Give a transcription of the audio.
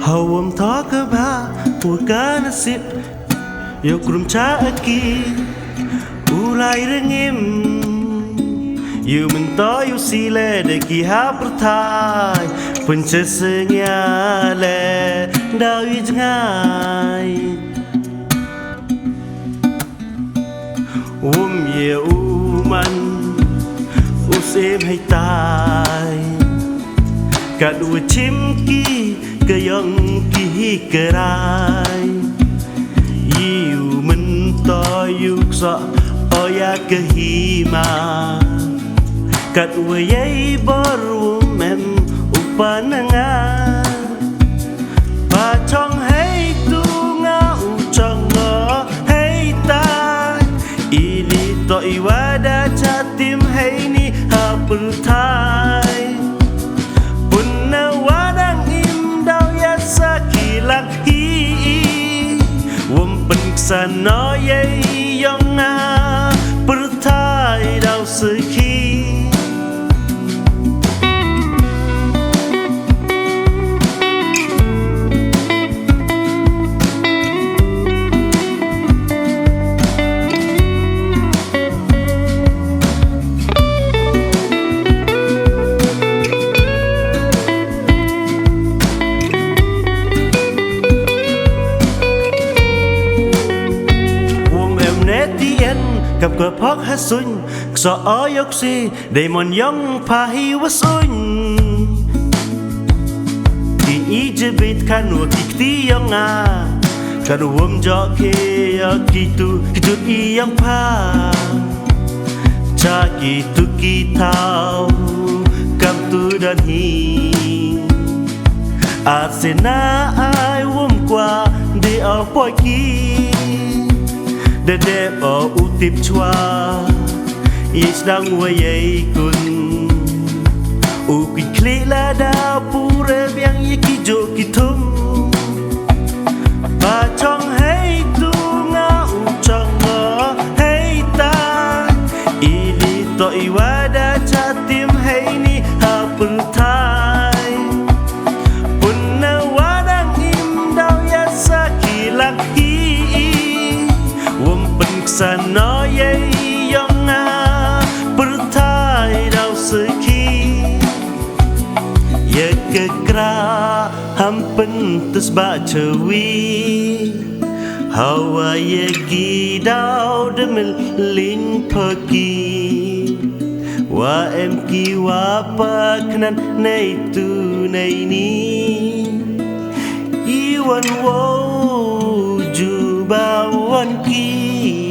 Hawam talk about we're gonna sit Yo krum cha aki Ulai rengim You mento you sile de ki ha pertai Pencesenya le Dau yu jengai Ye uman Usim hay tai Kadua chimki Kayong ki kerai Iu mento yuk sa Oya kehima Kadua yay baru mem Upananga Pachong hay tunga Uchong ngo hay tai Ili to iwada chatim hay ni hapultai Punna wadang imdaw yasa kilang hi Wampen ksano yay yong na pertai daw seki Gặp gỡ phóc hát xuân Sợ ở yốc si Để mòn yong phá hi wa xuân Thì ý chế bít khá nùa kì tí yong à Cả đồ hôm gió kê Kỳ tu y yong phá Cha kỳ tu kỳ thao Cầm tu đơn hi À sẽ na ai hôm qua Để ở bói kỳ Dede o utip chua Is dang wayay kun Uki kli la da pure biang yiki jo kitum Ba chong hay tu nga uchong ngo hay ta Ili to iwada chatim hay ni hapul thai Punna wadang imdaw yasa kilang hi Sana yay yong na pertai daw seki Ye kekra hampen tes ba cewi Hawa ye gidau demel lin pergi Wa em ki wa paknan nei tu nei ni Iwan wo jubawan ki